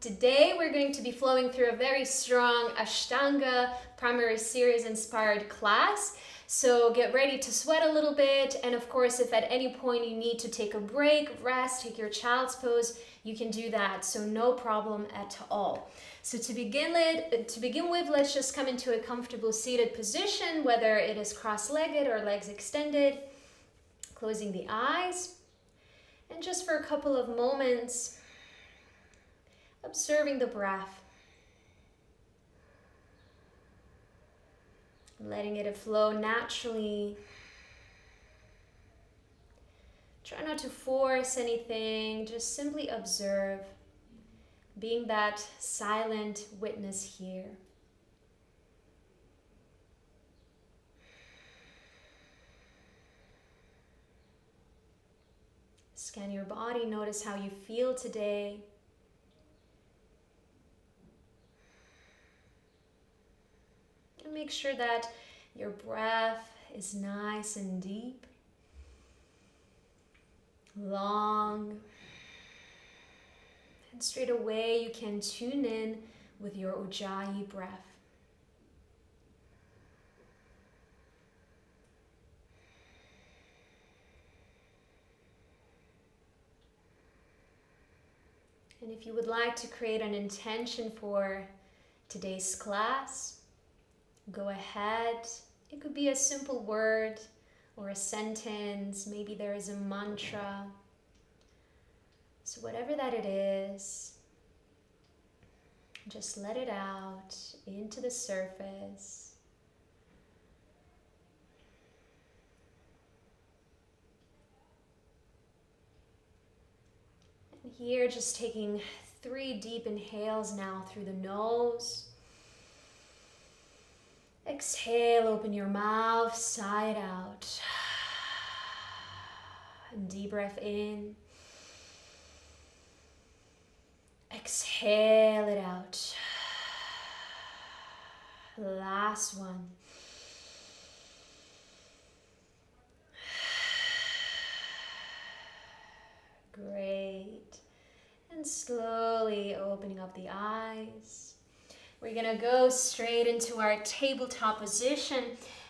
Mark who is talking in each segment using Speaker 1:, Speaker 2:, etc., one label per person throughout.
Speaker 1: Today we're going to be flowing through a very strong ashtanga primary series inspired class. So get ready to sweat a little bit, and of course if at any point you need to take a break, rest, take your child's pose, you can do that, so no problem at all. So to begin with, let's just come into a comfortable seated position, whether it is cross-legged or legs extended, closing the eyes, and just for a couple of moments, observing the breath, letting it flow naturally. Try not to force anything, just simply observe, being that silent witness here. Scan your body, notice how you feel today. And make sure that your breath is nice and deep, long, and straight away you can tune in with your Ujjayi breath. And if you would like to create an intention for today's class, go ahead. It could be a simple word or a sentence. Maybe there is a mantra. So whatever that it is, just let it out into the surface. And here, just taking 3 deep inhales now through the nose. Exhale, open your mouth, sigh it out. And deep breath in. Exhale it out. Last one. Great. And slowly opening up the eyes. We're gonna go straight into our tabletop position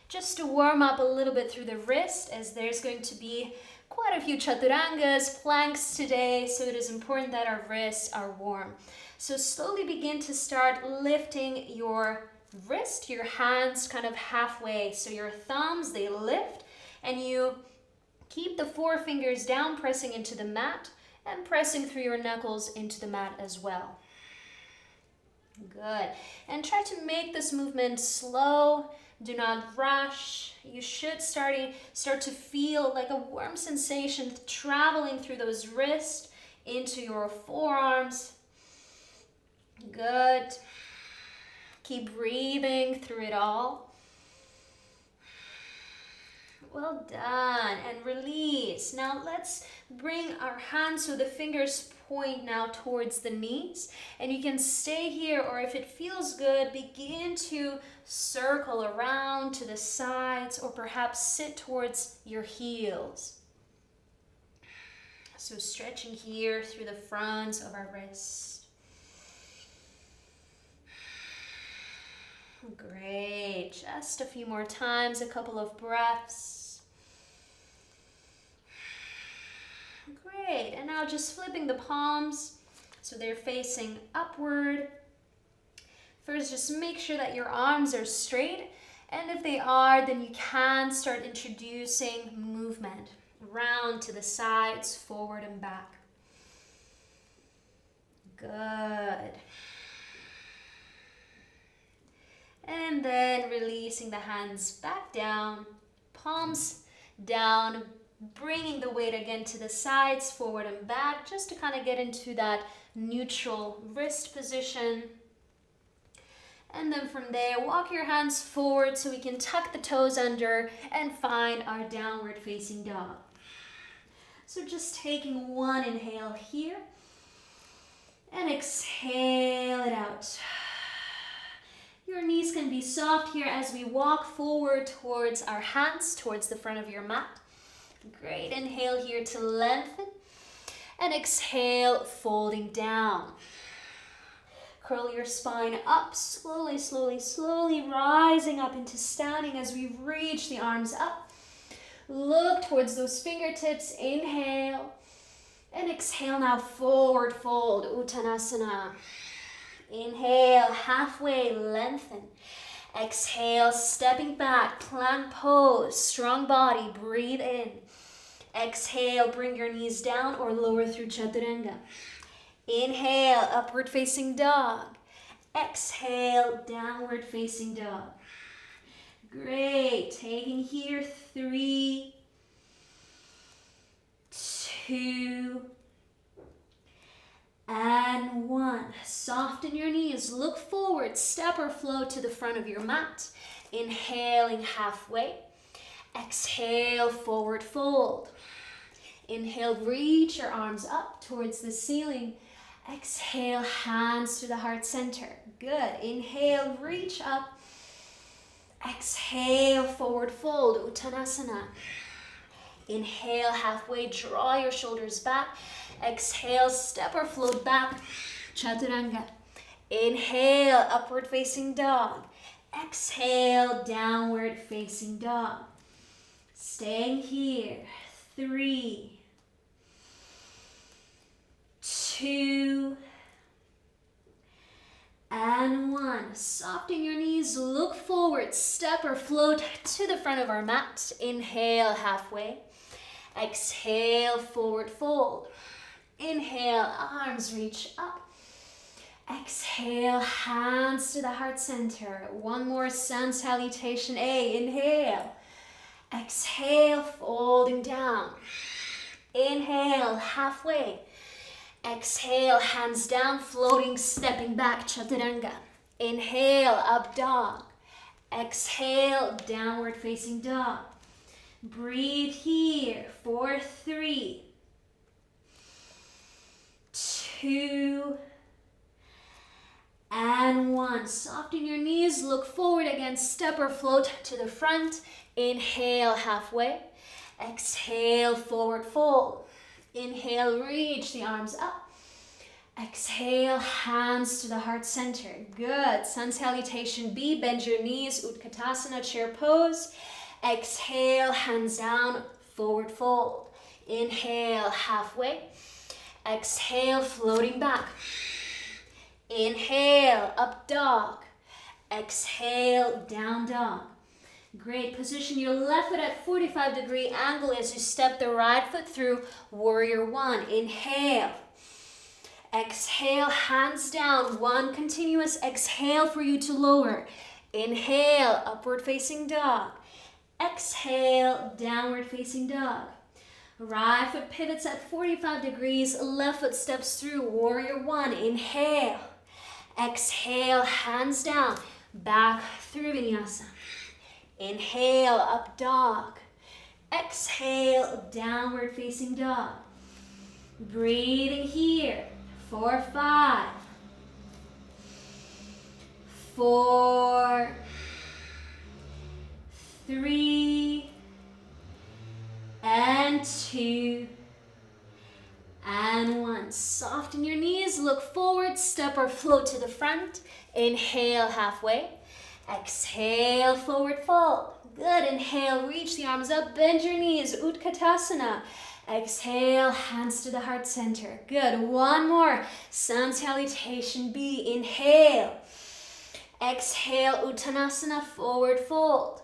Speaker 1: just to warm up a little bit through the wrist, as there's going to be quite a few chaturangas, planks today, so it is important that our wrists are warm. So slowly begin to start lifting your wrist, your hands kind of halfway. So your thumbs, they lift, and you keep the 4 fingers down, pressing into the mat, and pressing through your knuckles into the mat as well. Good. And try to make this movement slow. Do not rush. You should start to feel like a warm sensation traveling through those wrists into your forearms. Good. Keep breathing through it all. Well done. And release. Now let's bring our hands so the fingers point now towards the knees, and you can stay here, or if it feels good, begin to circle around to the sides, or perhaps sit towards your heels. So stretching here through the fronts of our wrists. Great. Just a few more times, a couple of breaths. Great, and now just flipping the palms so they're facing upward. First, just make sure that your arms are straight, and if they are, then you can start introducing movement around to the sides, forward and back. Good. And then releasing the hands back down, palms down, bringing the weight again to the sides, forward and back, just to kind of get into that neutral wrist position. And then from there, walk your hands forward so we can tuck the toes under and find our downward facing dog. So just taking 1 inhale here and exhale it out. Your knees can be soft here as we walk forward towards our hands, towards the front of your mat. Great. Inhale here to lengthen, and exhale, folding down. Curl your spine up, slowly, slowly, slowly rising up into standing as we reach the arms up. Look towards those fingertips, inhale. And exhale now, forward fold, Uttanasana. Inhale, halfway, lengthen. Exhale, stepping back, plank pose, strong body, breathe in. Exhale, bring your knees down or lower through Chaturanga. Inhale, upward facing dog. Exhale, downward facing dog. Great, taking here 3, 2, and 1. Soften your knees, look forward, step or float to the front of your mat. Inhaling halfway. Exhale, forward fold. Inhale, reach your arms up towards the ceiling. Exhale, hands to the heart center. Good. Inhale, reach up. Exhale, forward fold, Uttanasana. Inhale, halfway, draw your shoulders back. Exhale, step or float back, Chaturanga. Inhale, upward facing dog. Exhale, downward facing dog. Staying here, 3, 2, and 1. Soften your knees, look forward, step or float to the front of our mat. Inhale, halfway. Exhale, forward fold. Inhale, arms reach up. Exhale, hands to the heart center. One more sun salutation A. Inhale. Exhale, folding down. Inhale, halfway. Exhale, hands down, floating, stepping back, Chaturanga. Inhale, up dog. Exhale, downward facing dog. Breathe here for 3, 2, and 1. Soften your knees, look forward again, step or float to the front. Inhale, halfway. Exhale, forward fold. Inhale, reach the arms up. Exhale, hands to the heart center. Good. Sun salutation B, bend your knees, Utkatasana, chair pose. Exhale, hands down, forward fold. Inhale, halfway. Exhale, floating back. Inhale, up dog. Exhale, down dog. Great. Position your left foot at 45-degree angle as you step the right foot through warrior 1. Inhale. Exhale, hands down. 1 continuous exhale for you to lower. Inhale, upward facing dog. Exhale, downward facing dog. Right foot pivots at 45 degrees. Left foot steps through warrior 1. Inhale. Exhale, hands down. Back through vinyasa. Inhale, up dog. Exhale, downward facing dog. Breathing here for 5, 4, 3, and 2, and 1. Soften your knees, look forward, step or float to the front. Inhale, halfway. Exhale, forward fold. Good. Inhale, reach the arms up, bend your knees, Utkatasana. Exhale, hands to the heart center. Good. 1 more. Sun salutation B. Inhale. Exhale, Uttanasana, forward fold.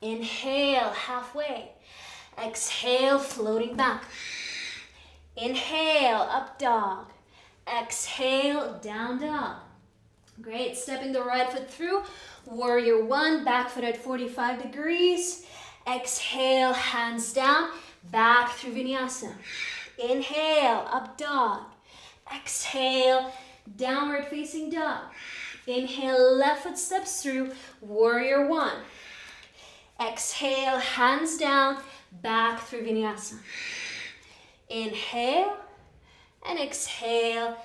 Speaker 1: Inhale, halfway. Exhale, floating back. Inhale, up dog. Exhale, down dog. Great. Stepping the right foot through. Warrior 1, back foot at 45 degrees. Exhale, hands down, back through vinyasa. Inhale, up dog. Exhale, downward facing dog. Inhale, left foot steps through, warrior 1. Exhale, hands down, back through vinyasa. Inhale, and exhale,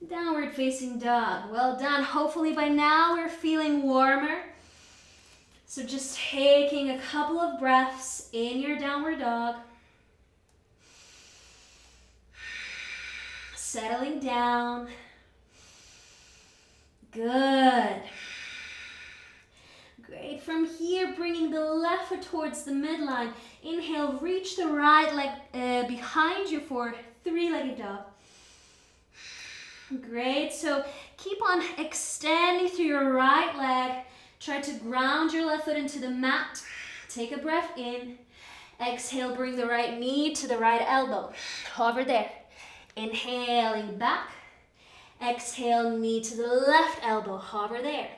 Speaker 1: downward facing dog. Well done. Hopefully by now we're feeling warmer. So just taking a couple of breaths in your downward dog. Settling down. Good. Great. From here, bringing the left foot towards the midline. Inhale, reach the right leg behind you for three-legged dog. Great. So keep on extending through your right leg. Try to ground your left foot into the mat. Take a breath in. Exhale, bring the right knee to the right elbow. Hover there. Inhaling back. Exhale, knee to the left elbow. Hover there.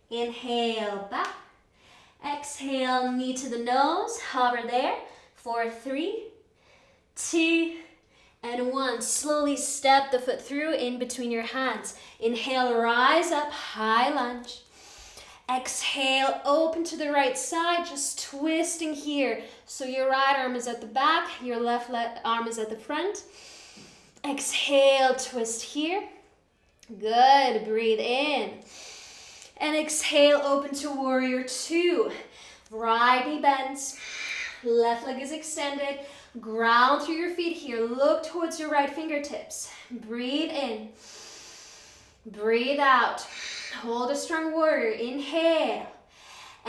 Speaker 1: Inhale, back. Exhale, knee to the nose. Hover there for 3, 2, and 1. Slowly step the foot through in between your hands. Inhale, rise up, high lunge. Exhale, open to the right side, just twisting here. So your right arm is at the back, your left arm is at the front. Exhale, twist here. Good, breathe in. And exhale, open to warrior 2. Right knee bends, left leg is extended. Ground through your feet here. Look towards your right fingertips. Breathe in. Breathe out. Hold a strong warrior. Inhale.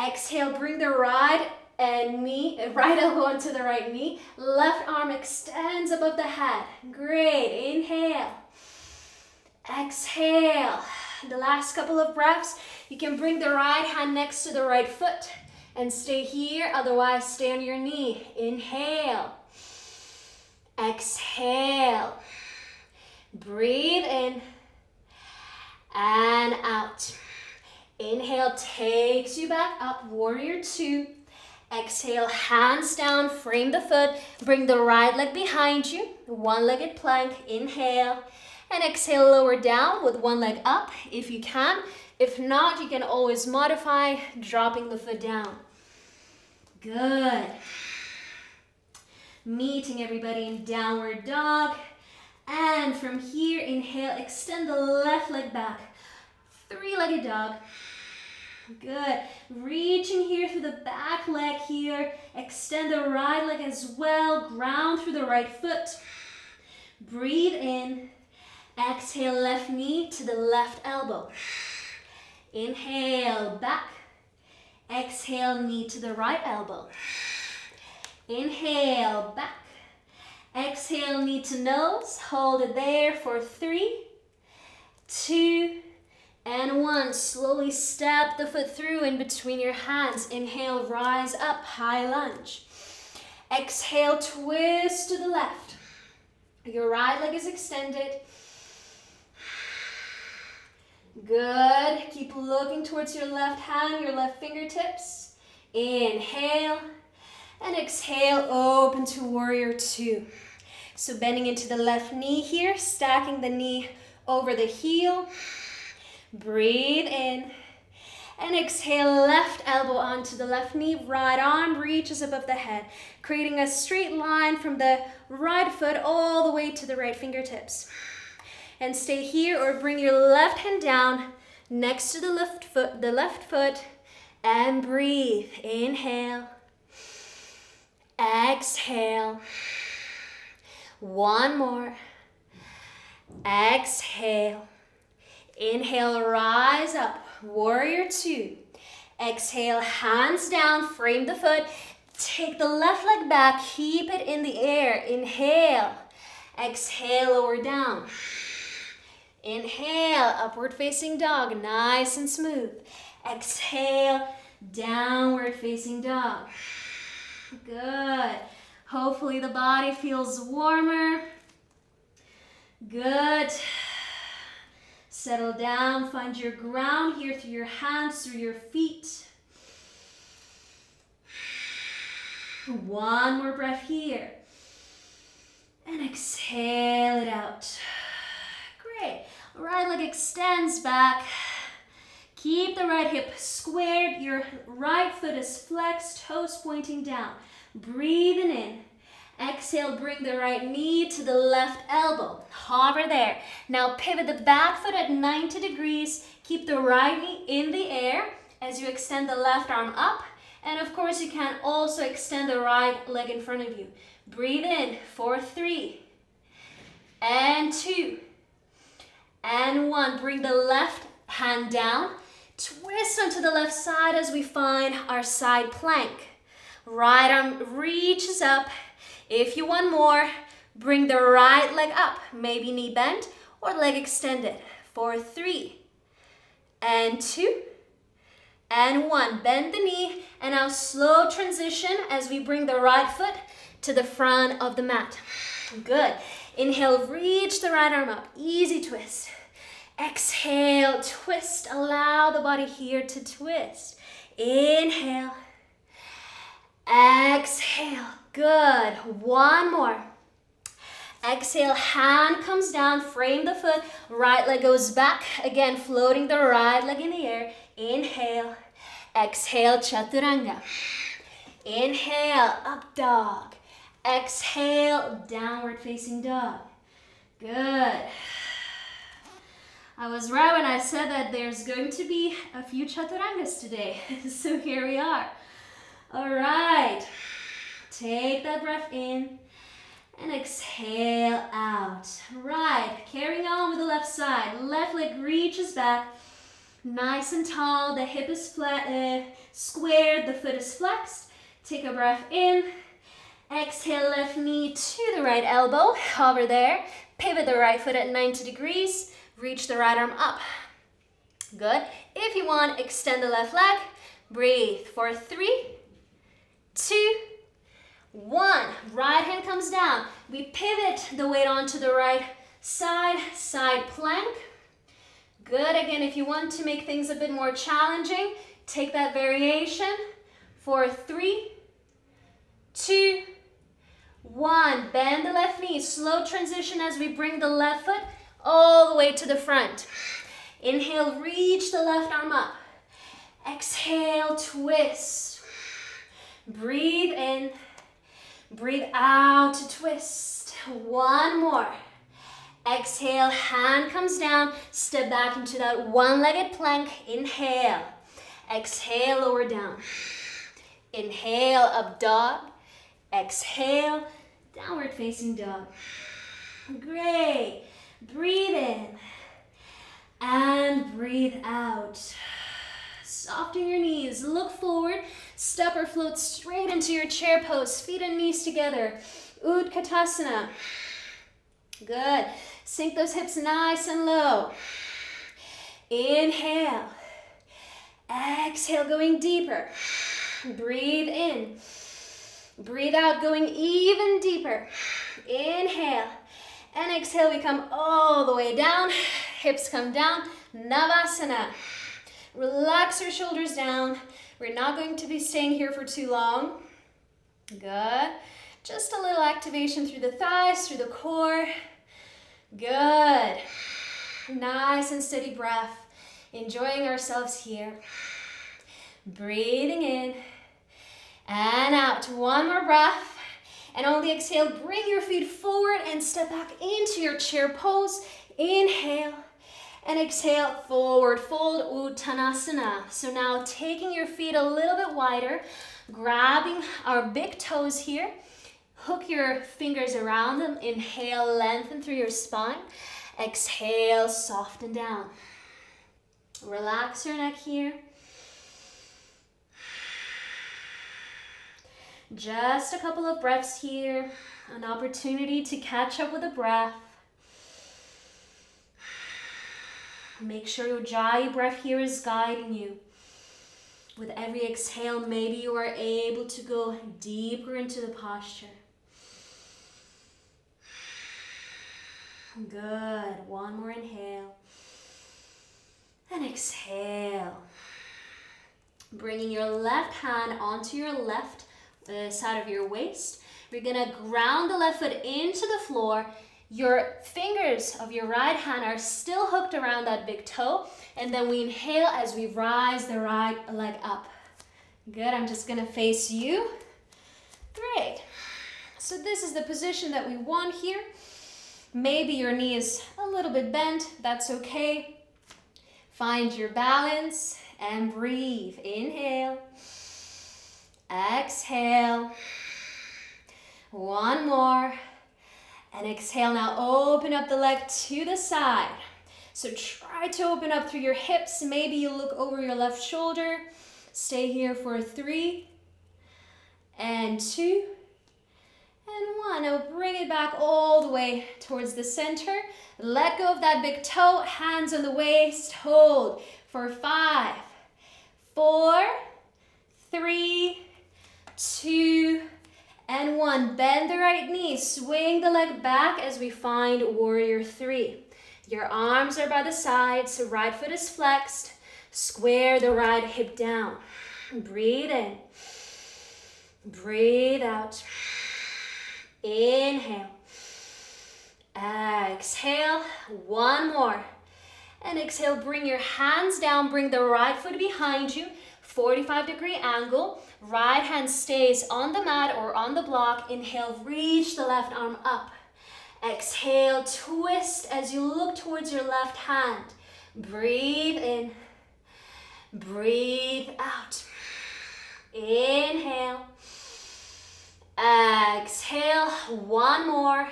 Speaker 1: Exhale, bring the right elbow onto the right knee. Left arm extends above the head. Great. Inhale. Exhale. The last couple of breaths, you can bring the right hand next to the right foot and stay here, otherwise stay on your knee. Inhale. Exhale. Breathe in and out. Inhale takes you back up, warrior 2. Exhale, hands down, frame the foot, bring the right leg behind you, one-legged plank. Inhale. And exhale, lower down with one leg up if you can. If not, you can always modify, dropping the foot down. Good. Meeting everybody in downward dog. And from here, inhale, extend the left leg back. Three-legged dog. Good. Reaching here through the back leg here. Extend the right leg as well. Ground through the right foot. Breathe in. Exhale, left knee to the left elbow. Inhale, back. Exhale, knee to the right elbow. Inhale, back. Exhale, knee to nose. Hold it there for 3, 2, and 1. Slowly step the foot through in between your hands. Inhale, rise up, high lunge. Exhale, twist to the left. Your right leg is extended. Good. Keep looking towards your left hand, your left fingertips. Inhale and exhale, open to warrior 2. So bending into the left knee here, stacking the knee over the heel. Breathe in and exhale, left elbow onto the left knee, right arm reaches above the head, creating a straight line from the right foot all the way to the right fingertips. And stay here or bring your left hand down next to the left foot, and breathe. Inhale. Exhale. One more. Exhale. Inhale, rise up. Warrior 2. Exhale, hands down, frame the foot. Take the left leg back, keep it in the air. Inhale. Exhale, lower down. Inhale, upward facing dog, nice and smooth. Exhale, downward facing dog. Good. Hopefully the body feels warmer. Good. Settle down, find your ground here through your hands, through your feet. One more breath here. And exhale it out. Great. Right leg extends back. Keep the right hip squared. Your right foot is flexed, toes pointing down. Breathing in. Exhale, bring the right knee to the left elbow. Hover there. Now pivot the back foot at 90 degrees. Keep the right knee in the air as you extend the left arm up. And of course, you can also extend the right leg in front of you. Breathe in for 3, and 2, and 1. Bring the left hand down. Twist onto the left side as we find our side plank. Right arm reaches up. If you want more, bring the right leg up, maybe knee bent or leg extended. For 3 and 2 and 1. Bend the knee and now slow transition as we bring the right foot to the front of the mat. Good. Inhale, reach the right arm up. Easy twist. Exhale, twist. Allow the body here to twist. Inhale. Exhale. Good. One more. Exhale, hand comes down, frame the foot, right leg goes back. Again, floating the right leg in the air. Inhale. Exhale, chaturanga. Inhale, up dog. Exhale, downward facing dog. Good. I was right when I said that there's going to be a few chaturangas today. So here we are. All right. Take that breath in and exhale out. Right. Carrying on with the left side. Left leg reaches back. Nice and tall. The hip is flat, squared. The foot is flexed. Take a breath in. Exhale, left knee to the right elbow. Hover there. Pivot the right foot at 90 degrees. Reach the right arm up. Good. If you want, extend the left leg. Breathe for 3, 2, 1. Right hand comes down. We pivot the weight onto the right side. Side plank. Good. Again, if you want to make things a bit more challenging, take that variation for 3, 2, 1. Bend the left knee. Slow transition as we bring the left foot all the way to the front. Inhale, reach the left arm up. Exhale, twist. Breathe in. Breathe out to twist. One more. Exhale, hand comes down. Step back into that one-legged plank. Inhale. Exhale, lower down. Inhale, up dog. Exhale, downward facing dog. Great. Breathe in and breathe out. Soften your knees. Look forward. Step or float straight into your chair pose. Feet and knees together. Utkatasana. Good. Sink those hips nice and low. Inhale. Exhale, going deeper. Breathe in. Breathe out, going even deeper. Inhale. And exhale, we come all the way down. Hips come down. Navasana. Relax your shoulders down. We're not going to be staying here for too long. Good. Just a little activation through the thighs, through the core. Good. Nice and steady breath. Enjoying ourselves here. Breathing in and out. One more breath. And on the exhale, bring your feet forward and step back into your chair pose. Inhale and exhale, forward fold, Uttanasana. So now taking your feet a little bit wider, grabbing our big toes here. Hook your fingers around them. Inhale, lengthen through your spine. Exhale, soften down. Relax your neck here. Just a couple of breaths here. An opportunity to catch up with the breath. Make sure your Ujjayi breath here is guiding you. With every exhale, maybe you are able to go deeper into the posture. Good. One more inhale. And exhale. Bringing your left hand onto your left side of your waist. We're gonna ground the left foot into the floor. Your fingers of your right hand are still hooked around that big toe. And then we inhale as we rise the right leg up. Good, I'm just gonna face you. Great. So this is the position that we want here. Maybe your knee is a little bit bent, that's okay. Find your balance and breathe. Inhale. Exhale. One more. And exhale. Now open up the leg to the side. So try to open up through your hips. Maybe you look over your left shoulder. Stay here for 3 and 2 and 1. Now bring it back all the way towards the center. Let go of that big toe. Hands on the waist. Hold for 5, 4, 3, 2, and 1. Bend the right knee. Swing the leg back as we find warrior 3. Your arms are by the sides, so right foot is flexed. Square the right hip down. Breathe in. Breathe out. Inhale. Exhale. One more. And exhale, bring your hands down. Bring the right foot behind you. 45-degree angle. Right hand stays on the mat or on the block. Inhale, reach the left arm up. Exhale, twist as you look towards your left hand. Breathe in. Breathe out. Inhale. Exhale. One more.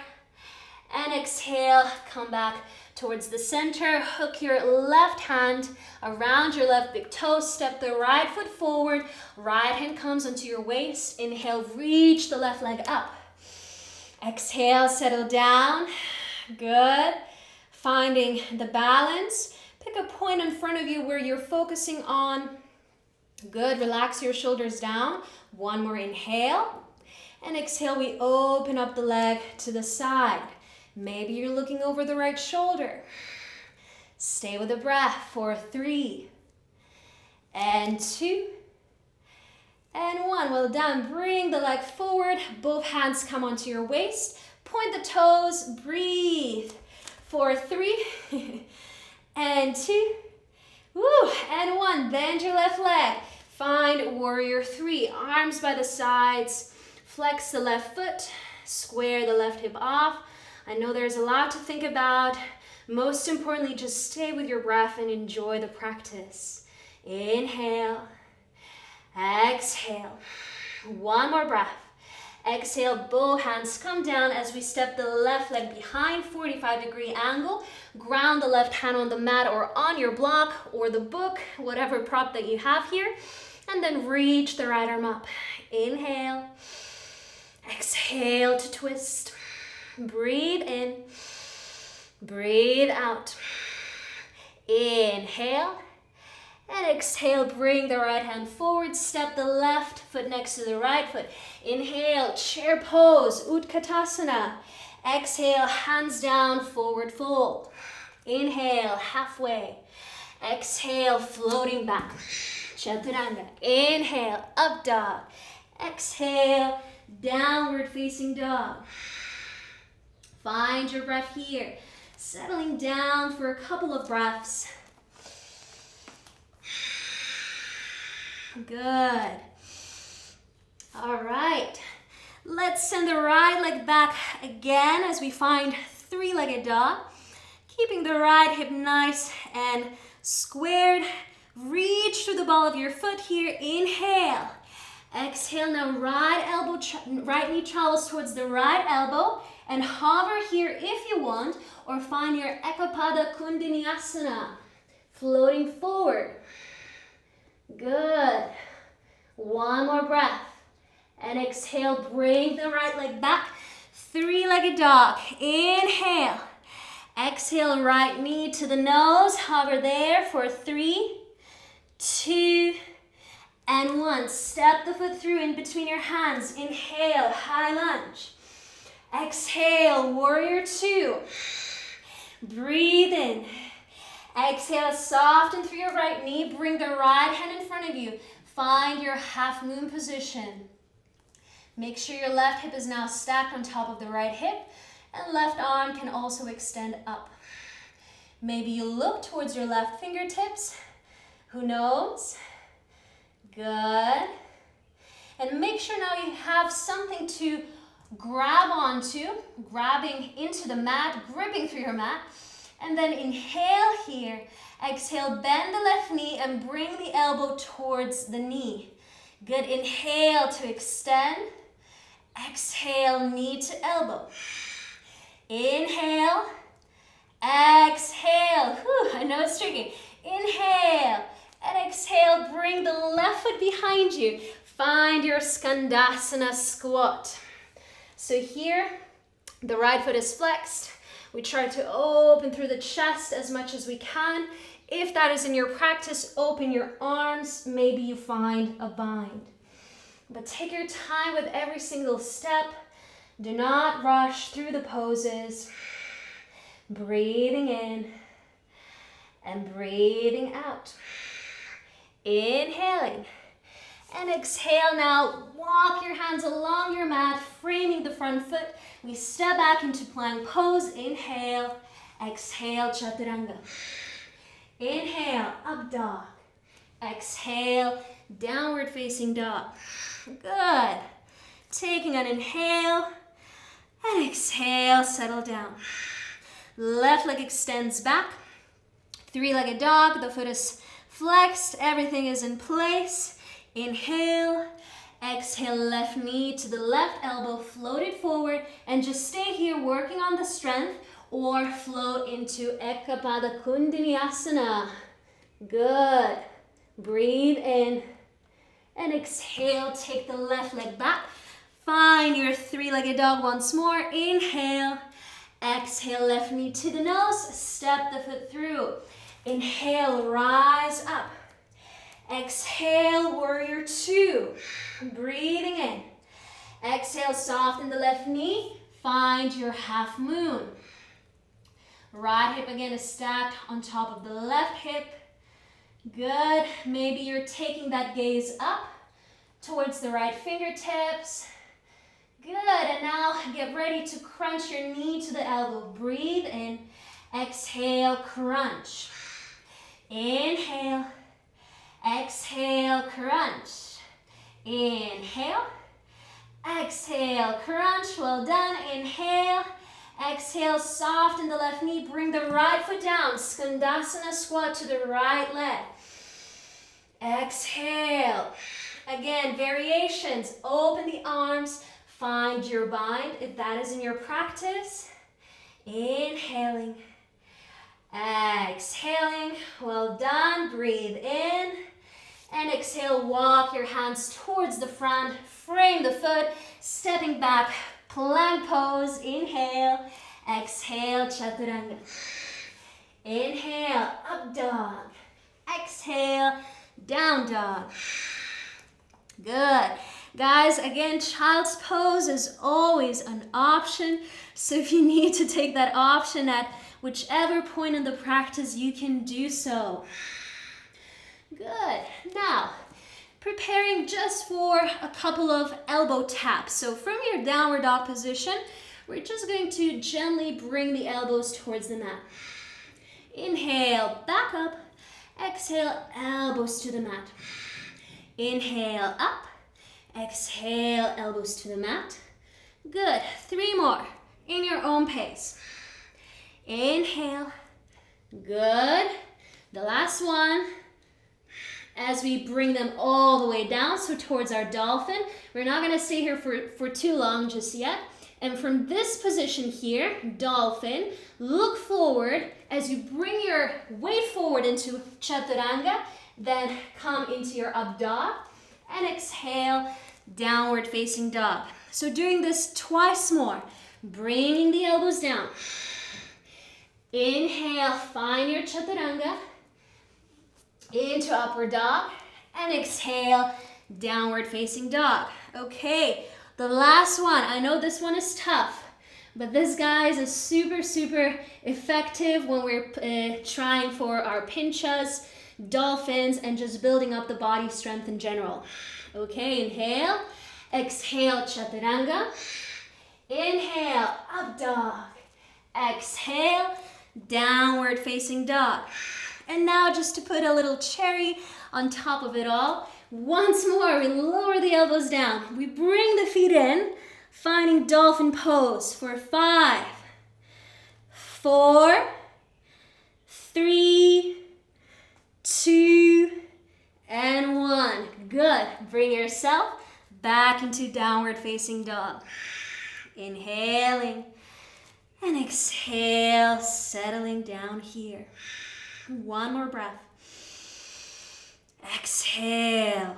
Speaker 1: And exhale, come back towards the center. Hook your left hand around your left big toe. Step the right foot forward. Right hand comes onto your waist. Inhale, reach the left leg up. Exhale, settle down. Good. Finding the balance. Pick a point in front of you where you're focusing on. Good. Relax your shoulders down. One more inhale. And exhale, we open up the leg to the side. Maybe you're looking over the right shoulder. Stay with the breath for 3 and 2 and 1. Well done. Bring the leg forward. Both hands come onto your waist. Point the toes. Breathe for 3 and 2 and 1. Bend your left leg. Find warrior 3. Arms by the sides. Flex the left foot. Square the left hip off. I know there's a lot to think about. Most importantly, just stay with your breath and enjoy the practice. Inhale. Exhale. One more breath. Exhale, both hands come down as we step the left leg behind, 45-degree angle. Ground the left hand on the mat or on your block or the book, whatever prop that you have here. And then reach the right arm up. Inhale. Exhale to twist. Breathe in. Breathe out. Inhale. And exhale, bring the right hand forward. Step the left foot next to the right foot. Inhale, chair pose, Utkatasana. Exhale, hands down, forward fold. Inhale, halfway. Exhale, floating back. Chaturanga. Inhale, up dog. Exhale, downward facing dog. Find your breath here. Settling down for a couple of breaths. Good. All right. Let's send the right leg back again as we find three-legged dog. Keeping the right hip nice and squared. Reach through the ball of your foot here. Inhale. Exhale. Now right knee travels towards the right elbow and hover here if you want, or find your Eka Pada Koundinyasana. Floating forward. Good. One more breath. And exhale, bring the right leg back. Three-legged dog. Inhale. Exhale, right knee to the nose. Hover there for 3, 2, and 1. Step the foot through in between your hands. Inhale, high lunge. Exhale, warrior 2. Breathe in. Exhale, soften through your right knee. Bring the right hand in front of you. Find your half moon position. Make sure your left hip is now stacked on top of the right hip, and left arm can also extend up. Maybe you look towards your left fingertips. Who knows? Good. And make sure now you have something to grab onto, grabbing into the mat, gripping through your mat. And then inhale here. Exhale, bend the left knee and bring the elbow towards the knee. Good. Inhale to extend. Exhale, knee to elbow. Inhale. Exhale. Whew, I know it's tricky. Inhale and exhale. Bring the left foot behind you. Find your Skandasana squat. So here, the right foot is flexed. We try to open through the chest as much as we can. If that is in your practice, open your arms. Maybe you find a bind. But take your time with every single step. Do not rush through the poses. Breathing in and breathing out. Inhaling and exhale. Now walk your hands along your mat, framing the front foot. We step back into plank pose. Inhale, exhale, chaturanga. Inhale, up dog. Exhale, downward facing dog. Good. Taking an inhale and exhale, settle down. Left leg extends back. Three-legged dog, the foot is flexed, everything is in place. Inhale, exhale, left knee to the left elbow, floated forward, and just stay here working on the strength or float into Eka Pada Koundinyasana. Good. Breathe in. And exhale, take the left leg back. Find your three-legged dog once more. Inhale, exhale, left knee to the nose. Step the foot through. Inhale, rise up. Exhale, warrior two. Breathing in. Exhale, soften the left knee. Find your half moon. Right hip again is stacked on top of the left hip. Good. Maybe you're taking that gaze up towards the right fingertips. Good. And now get ready to crunch your knee to the elbow. Breathe in. Exhale, crunch. Inhale. Exhale, crunch. Inhale. Exhale, crunch. Well done. Inhale. Exhale, soften the left knee. Bring the right foot down. Skandasana squat to the right leg. Exhale. Again, variations. Open the arms. Find your bind if that is in your practice. Inhaling. Exhaling. Well done. Breathe in. And exhale. Walk your hands towards the front. Frame the foot. Stepping back. Plank pose. Inhale. Exhale. Chaturanga. Inhale. Up dog. Exhale. Down dog. Good. Guys, again, child's pose is always an option. So if you need to take that option at whichever point in the practice, you can do so. Good. Now, preparing just for a couple of elbow taps. So from your downward dog position, we're just going to gently bring the elbows towards the mat. Inhale, back up. Exhale, elbows to the mat. Inhale, up. Exhale, elbows to the mat. Good. 3 more in your own pace. Inhale. Good. The last one. As we bring them all the way down, so towards our dolphin. We're not going to stay here for too long just yet. And from this position here, dolphin, look forward as you bring your weight forward into chaturanga, then come into your up dog, and exhale, downward facing dog. So doing this twice more, bringing the elbows down. Inhale, find your chaturanga, into upward dog, and exhale, downward facing dog. Okay, the last one. I know this one is tough, but this, guys, is super, super effective when we're trying for our pinchas, dolphins, and just building up the body strength in general. Okay, inhale, exhale, chaturanga. Inhale, up dog. Exhale, downward facing dog. And now, just to put a little cherry on top of it all, once more, we lower the elbows down. We bring the feet in, finding dolphin pose for 5, 4, 3, 2, and 1. Good. Bring yourself back into downward facing dog. Inhaling. And exhale, settling down here. One more breath. Exhale.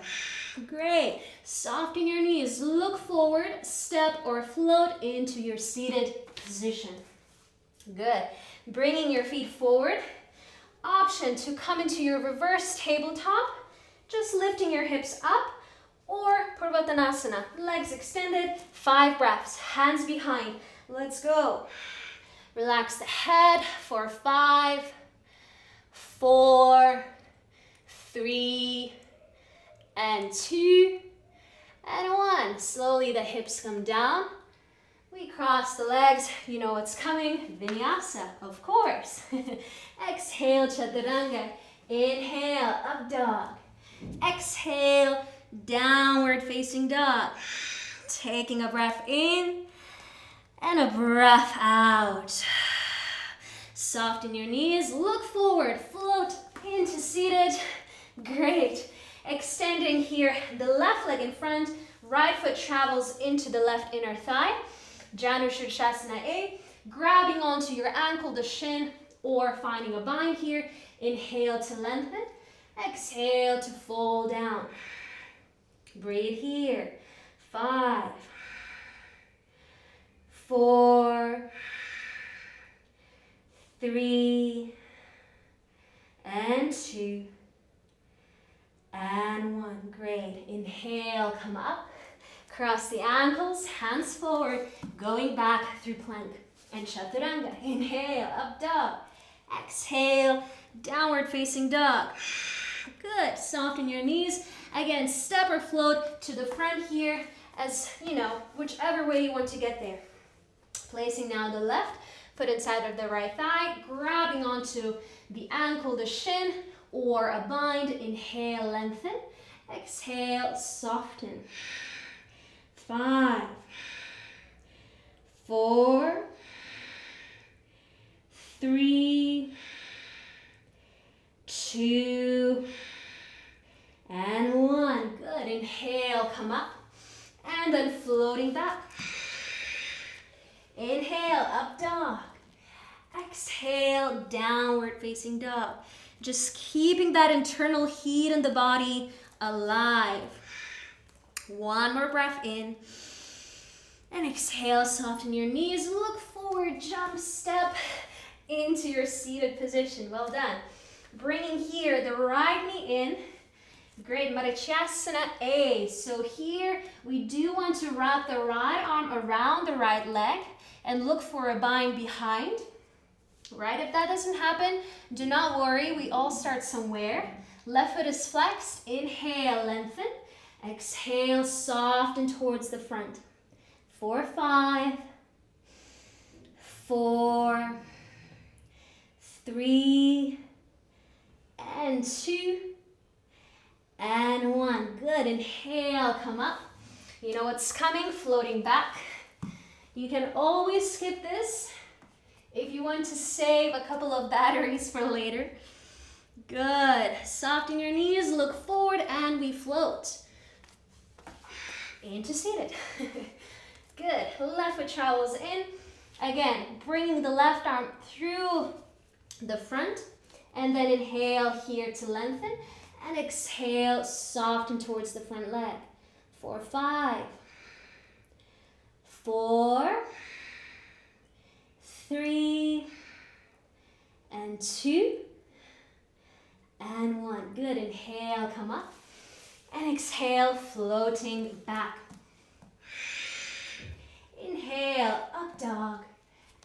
Speaker 1: Great. Soften your knees. Look forward, step or float into your seated position. Good. Bringing your feet forward. Option to come into your reverse tabletop. Just lifting your hips up. Or Purvattanasana. Legs extended. 5 breaths. Hands behind. Let's go. Relax the head for 5, 4, 3, and 2, and 1. Slowly the hips come down. We cross the legs. You know what's coming. Vinyasa, of course. Exhale, Chaturanga. Inhale, up dog. Exhale, downward facing dog. Taking a breath in and a breath out. Soften your knees. Look forward. Float into seated. Great. Extending here, the left leg in front, right foot travels into the left inner thigh. Janu Shirshasana A. Grabbing onto your ankle, the shin, or finding a bind here. Inhale to lengthen. Exhale to fold down. Breathe here. 5, 4, 3, and 2, and 1. Great. Inhale, come up. Cross the ankles, hands forward, going back through plank and Chaturanga. Inhale, up dog. Exhale, downward facing dog. Good. Soften your knees. Again, step or float to the front here as, whichever way you want to get there. Placing now the left foot inside of the right thigh, grabbing onto the ankle, the shin, or a bind. Inhale, lengthen. Exhale, soften. 5, 4, 3, 2, and 1. Good. Inhale, come up, and then floating back. Inhale, up dog. Exhale, downward facing dog. Just keeping that internal heat in the body alive. One more breath in. And exhale, soften your knees. Look forward, jump, step into your seated position. Well done. Bringing here the right knee in. Great, Marichyasana A. So here we do want to wrap the right arm around the right leg and look for a bind behind. Right, if that doesn't happen, do not worry. We all start somewhere. Left foot is flexed. Inhale, lengthen. Exhale, soften towards the front. 4, 5, 4, 3, and 2, and 1. Good. Inhale, come up. You know what's coming, floating back. You can always skip this if you want to save a couple of batteries for later. Good. Soften your knees, look forward, and we float into seated. Good. Left foot travels in. Again, bringing the left arm through the front, and then inhale here to lengthen, and exhale, soften towards the front leg. 4, 5, 4, 3, and 2, and 1. Good. Inhale, come up, and exhale, floating back. Inhale, up dog,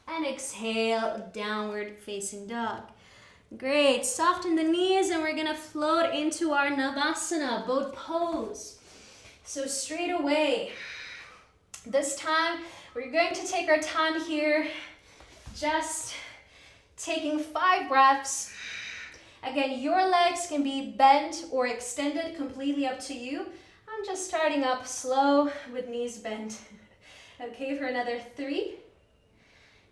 Speaker 1: and exhale, downward facing dog. Great. Soften the knees, and we're gonna float into our Navasana, boat pose. So straight away, this time we're going to take our time here, just taking 5 breaths. Again, your legs can be bent or extended, completely up to you. I'm just starting up slow with knees bent. Okay, for another 3,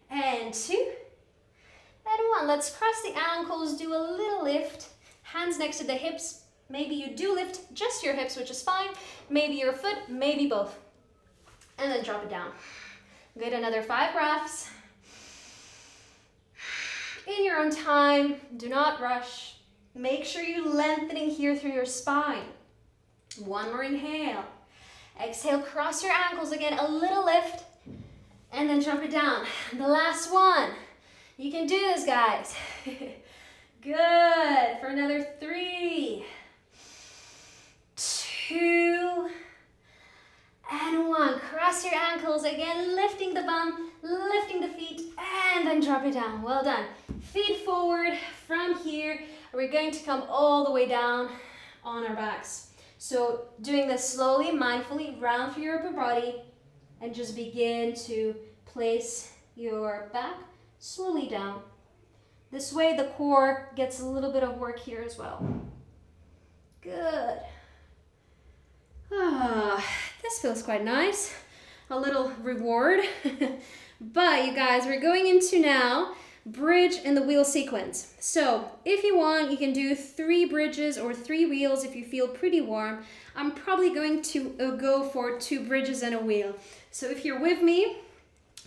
Speaker 1: and 2, and 1. Let's cross the ankles, do a little lift. Hands next to the hips. Maybe you do lift just your hips, which is fine. Maybe your foot, maybe both. And then drop it down. Good, another 5 breaths. In your own time, do not rush. Make sure you're lengthening here through your spine. One more inhale. Exhale, cross your ankles again, a little lift, and then drop it down. The last one. You can do this, guys. Good. For another 3, 2, and 1. Cross your ankles again, lifting the bum, lifting the feet, and then drop it down. Well done. Feet forward. From here, we're going to come all the way down on our backs. So doing this slowly, mindfully, round through your upper body, and just begin to place your back slowly down. This way the core gets a little bit of work here as well. Good. This feels quite nice. A little reward. But you guys, we're going into now bridge and the wheel sequence. So if you want, you can do 3 bridges or 3 wheels if you feel pretty warm. I'm probably going to go for 2 bridges and a wheel. So if you're with me,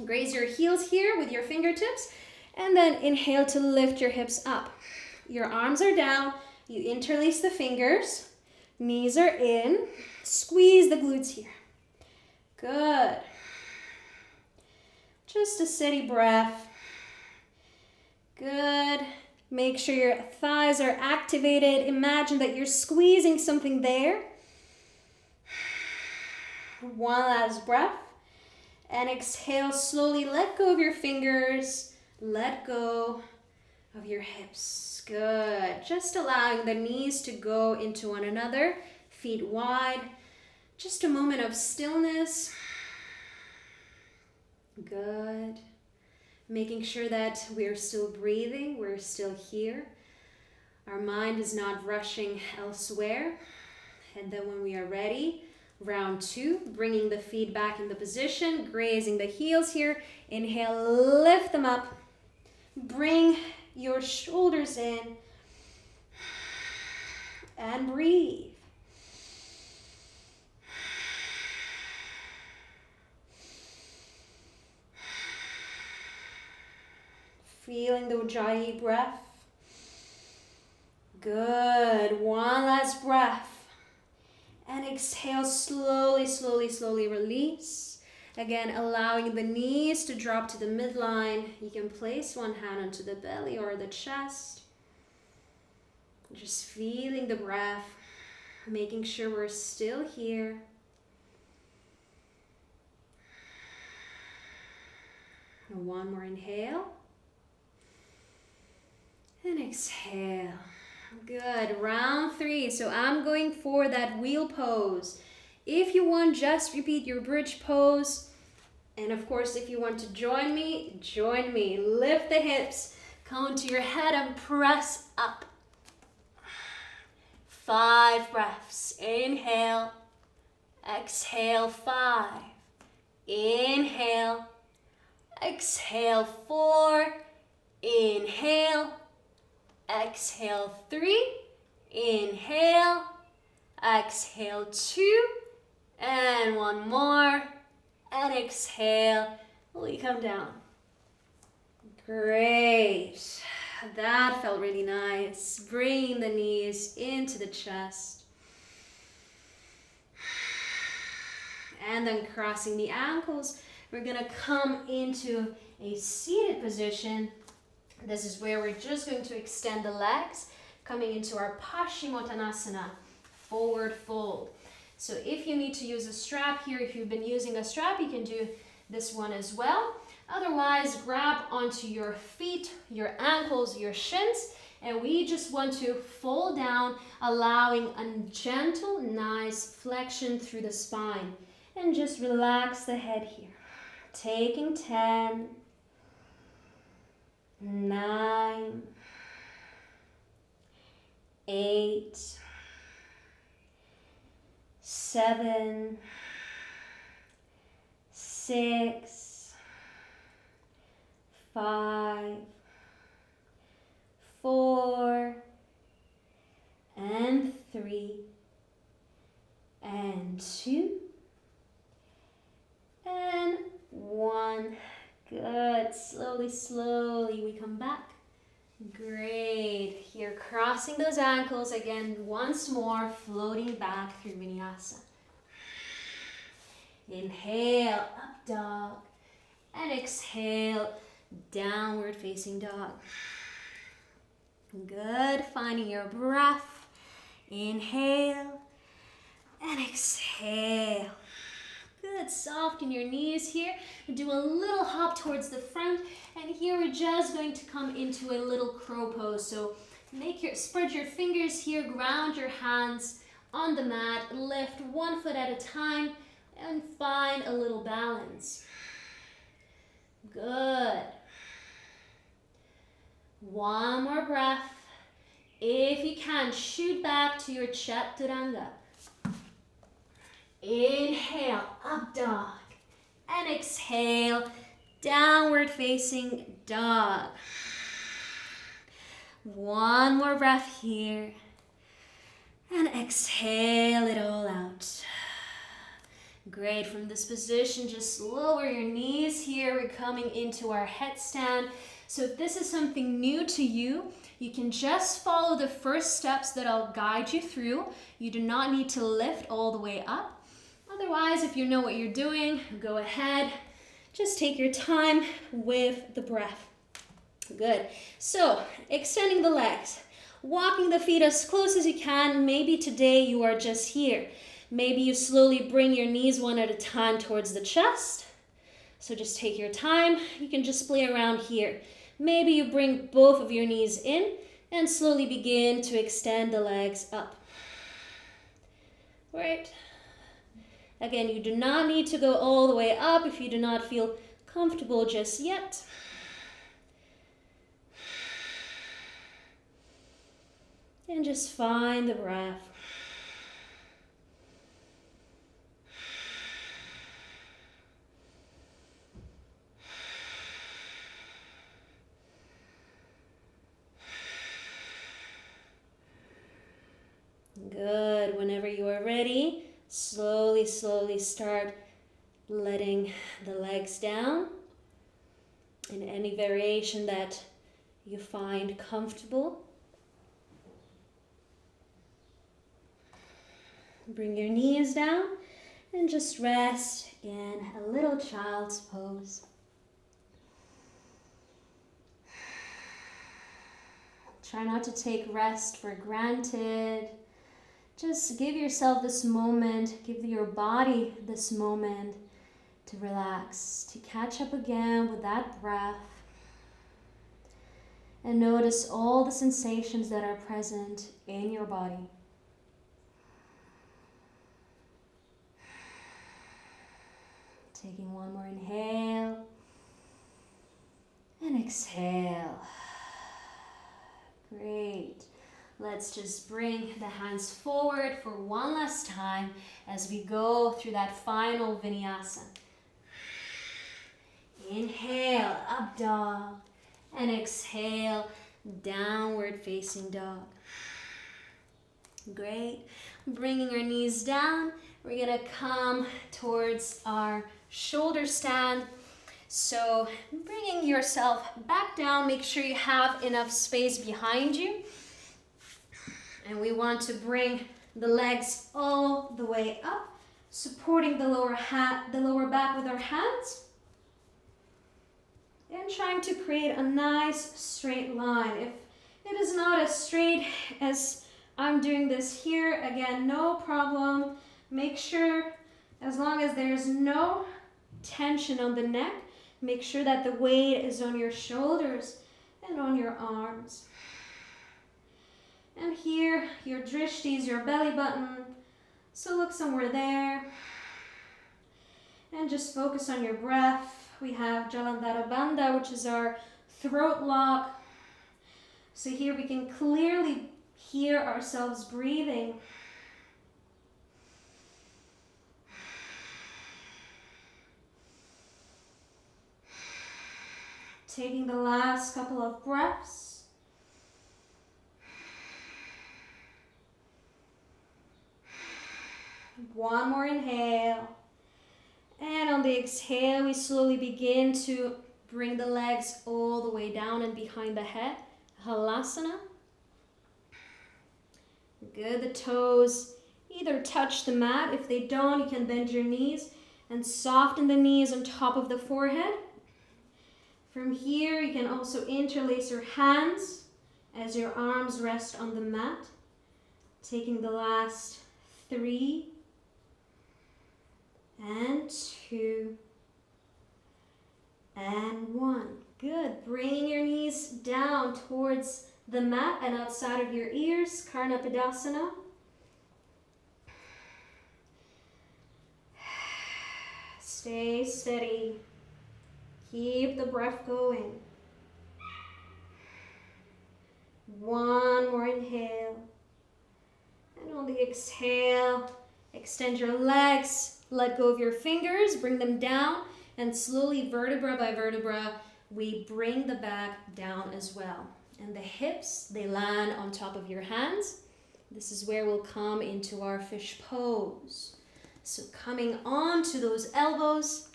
Speaker 1: graze your heels here with your fingertips, and then inhale to lift your hips up. Your arms are down, you interlace the fingers, knees are in, squeeze the glutes here. Good. Just a steady breath. Good. Make sure your thighs are activated. Imagine that you're squeezing something there. One last breath. And exhale, slowly let go of your fingers. Let go of your hips. Good. Just allowing the knees to go into one another. Feet wide. Just a moment of stillness. Good. Making sure that we're still breathing, we're still here. Our mind is not rushing elsewhere. And then when we are ready, round 2, bringing the feet back into position, grazing the heels here. Inhale, lift them up. Bring your shoulders in. And breathe. Feeling the Ujjayi breath. Good. One last breath. And exhale, slowly, slowly, slowly release. Again, allowing the knees to drop to the midline. You can place one hand onto the belly or the chest. Just feeling the breath. Making sure we're still here. And one more inhale. And exhale. Good. Round 3. So I'm going for that wheel pose. If you want, just repeat your bridge pose. And of course, if you want to join me, join me. Lift the hips. Come to your head and press up. 5 breaths. Inhale. Exhale. 5. Inhale. Exhale. 4. Inhale. Exhale. 3. Inhale. Exhale. 2. And one more. And exhale. We come down. Great. That felt really nice. Bringing the knees into the chest. And then crossing the ankles. We're going to come into a seated position. This is where we're just going to extend the legs, coming into our Paschimottanasana, forward fold. So if you need to use a strap here, if you've been using a strap, you can do this one as well. Otherwise, grab onto your feet, your ankles, your shins, and we just want to fold down, allowing a gentle, nice flexion through the spine. And just relax the head here. Taking 10, 9, 8, 7, 6, 5, 4, and 3, and 2, and 1. Good. Slowly, slowly we come back Great. Here, crossing those ankles again once more, floating back through vinyasa. Inhale, up dog. And exhale, downward facing dog. Good. Finding your breath. Inhale and exhale. Good. Soften your knees here. Do a little hop towards the front. And here we're just going to come into a little crow pose. So spread your fingers here, ground your hands on the mat, lift one foot at a time, and find a little balance. Good. One more breath. If you can, shoot back to your chaturanga. Inhale, up dog. And exhale, downward facing dog. One more breath here. And exhale it all out. Great. From this position, just lower your knees here. We're coming into our headstand. So if this is something new to you, you can just follow the first steps that I'll guide you through. You do not need to lift all the way up. Otherwise, if you know what you're doing, go ahead. Just take your time with the breath. Good. So, extending the legs, walking the feet as close as you can. Maybe today you are just here. Maybe you slowly bring your knees one at a time towards the chest. So just take your time. You can just play around here. Maybe you bring both of your knees in and slowly begin to extend the legs up. Right. Again, you do not need to go all the way up if you do not feel comfortable just yet. And just find the breath. Good. Whenever you are ready, slowly start letting the legs down in any variation that you find comfortable. Bring your knees down and just rest in a little child's pose. Try not to take rest for granted. Just give yourself this moment, give your body this moment to relax, to catch up again with that breath. And notice all the sensations that are present in your body. Taking one more inhale and exhale. Great. Let's just bring the hands forward for one last time as we go through that final vinyasa. Inhale, up dog, and exhale, downward facing dog. Great. Bringing our knees down, we're gonna come towards our shoulder stand. So bringing yourself back down, make sure you have enough space behind you. And we want to bring the legs all the way up, supporting the lower back with our hands. And trying to create a nice straight line. If it is not as straight as I'm doing this here, again, no problem. Make sure, as long as there's no tension on the neck, make sure that the weight is on your shoulders and on your arms. And here, your drishti is your belly button. So look somewhere there. And just focus on your breath. We have Jalandhara Bandha, which is our throat lock. So here we can clearly hear ourselves breathing. Taking the last couple of breaths. One more inhale. And on the exhale, we slowly begin to bring the legs all the way down and behind the head Halasana. Good, the toes either touch the mat. If they don't, you can bend your knees and soften the knees on top of the forehead. From here, you can also interlace your hands as your arms rest on the mat. Taking the last 3 and 2 and 1. Good. Bringing your knees down towards the mat and outside of your ears, Karna Padasana. Stay steady. Keep the breath going. 1 more inhale. And on the exhale, extend your legs, let go of your fingers, bring them down, and slowly, vertebra by vertebra, we bring the back down as well. And the hips, they land on top of your hands. This is where we'll come into our fish pose. So coming onto those elbows,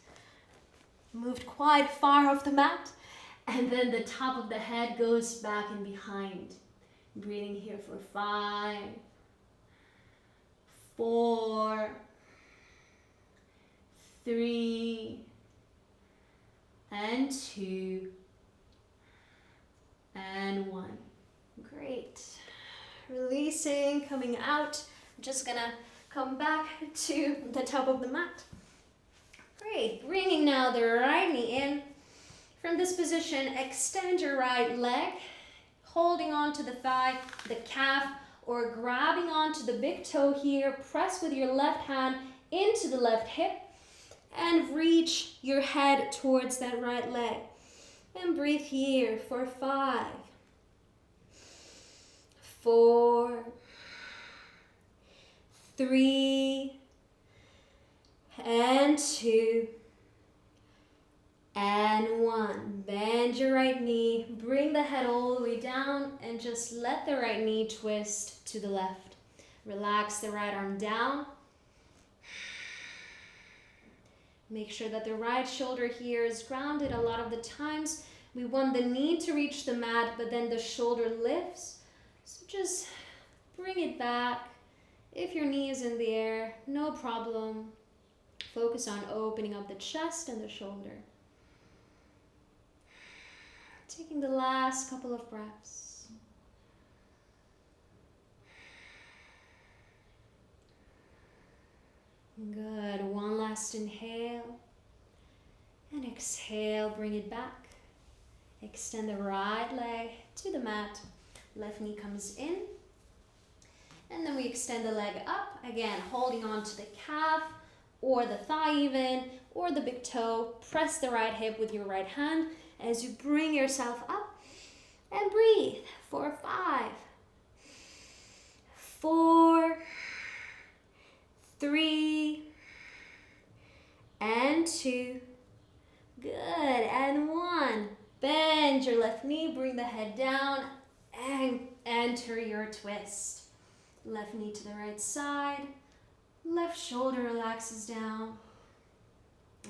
Speaker 1: moved quite far off the mat, and then the top of the head goes back and behind. Breathing here for 5, 4, 3, and 2, and 1. Great. Releasing, coming out. I'm just gonna come back to the top of the mat. Great. Bringing now the right knee in. From this position, extend your right leg, holding on to the thigh, the calf, or grabbing onto the big toe here. Press with your left hand into the left hip and reach your head towards that right leg. And breathe here for 5, 4, 3, and 2, and 1. Bend your right knee, bring the head all the way down, and just let the right knee twist to the left. Relax the right arm down. Make sure that the right shoulder here is grounded. A lot of the times we want the knee to reach the mat, but then the shoulder lifts. So just bring it back. If your knee is in the air, no problem. Focus on opening up the chest and the shoulder. Taking the last couple of breaths. Good. One last inhale. And exhale, bring it back. Extend the right leg to the mat. Left knee comes in. And then we extend the leg up. Again, holding on to the calf or the thigh even, or the big toe. Press the right hip with your right hand as you bring yourself up. And breathe for 5, 4, 3, and 2. Good, and 1. Bend your left knee, bring the head down, and enter your twist. Left knee to the right side, left shoulder relaxes down,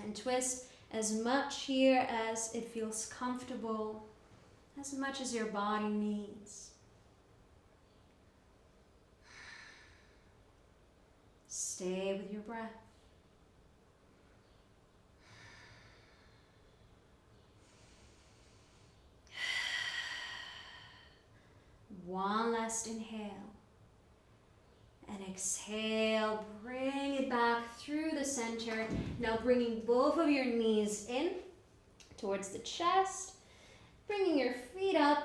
Speaker 1: and twist as much here as it feels comfortable, as much as your body needs. Stay with your breath. One last inhale. And exhale, bring it back through the center. Now bringing both of your knees in towards the chest. Bringing your feet up,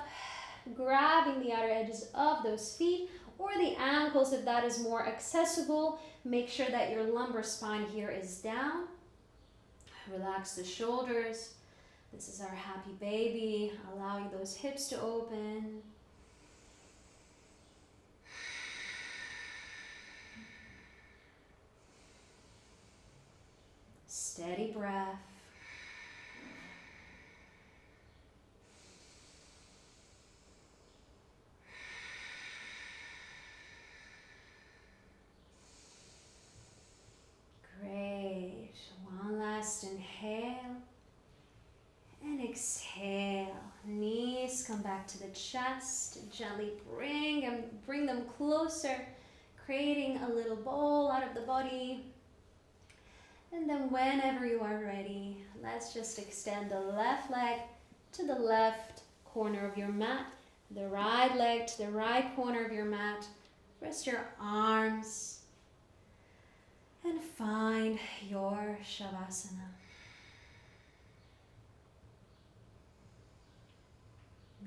Speaker 1: grabbing the outer edges of those feet or the ankles if that is more accessible. Make sure that your lumbar spine here is down. Relax the shoulders. This is our happy baby, allowing those hips to open. Steady breath. Great. One last inhale. And exhale. Knees come back to the chest. Gently bring them closer, creating a little bowl out of the body. And then whenever you are ready, let's just extend the left leg to the left corner of your mat, the right leg to the right corner of your mat. Rest your arms and find your Shavasana.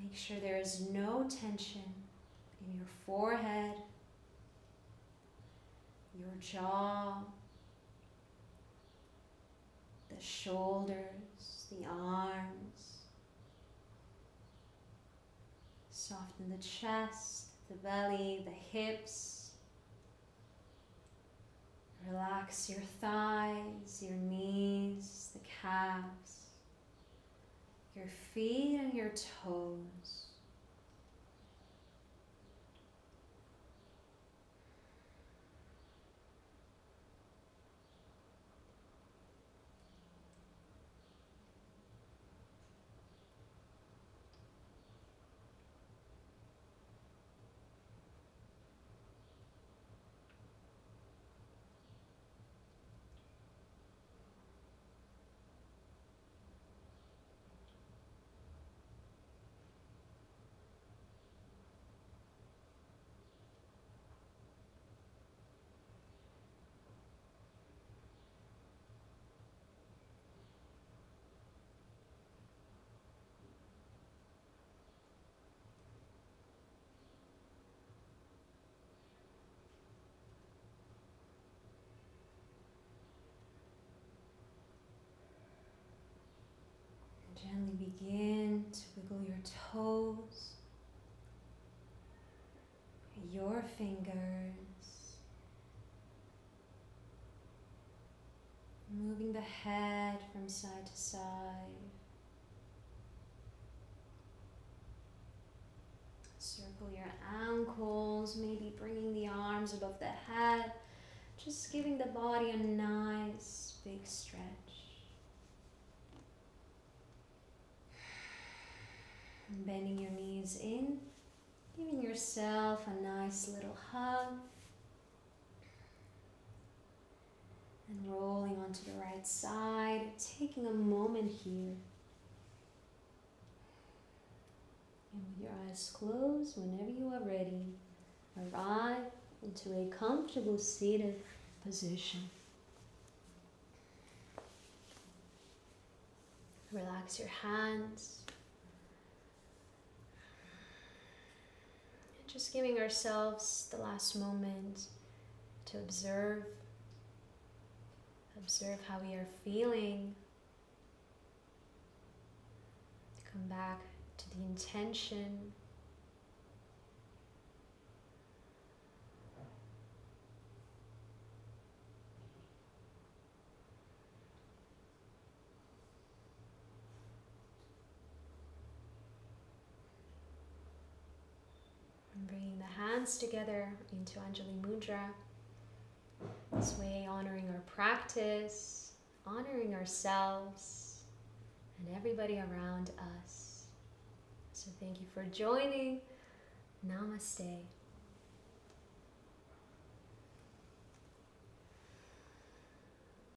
Speaker 1: Make sure there is no tension in your forehead, your jaw, the shoulders, the arms. Soften the chest, the belly, the hips. Relax your thighs, your knees, the calves, your feet and your toes. Gently begin to wiggle your toes, your fingers, moving the head from side to side. Circle your ankles, maybe bringing the arms above the head, just giving the body a nice big stretch. And bending your knees in, giving yourself a nice little hug. And rolling onto the right side, taking a moment here. And with your eyes closed, whenever you are ready, arrive into a comfortable seated position. Relax your hands. Just giving ourselves the last moment to observe how we are feeling. Come back to the intention. And bringing the hands together into Anjali Mudra. This way, honoring our practice, honoring ourselves, and everybody around us. So thank you for joining. Namaste.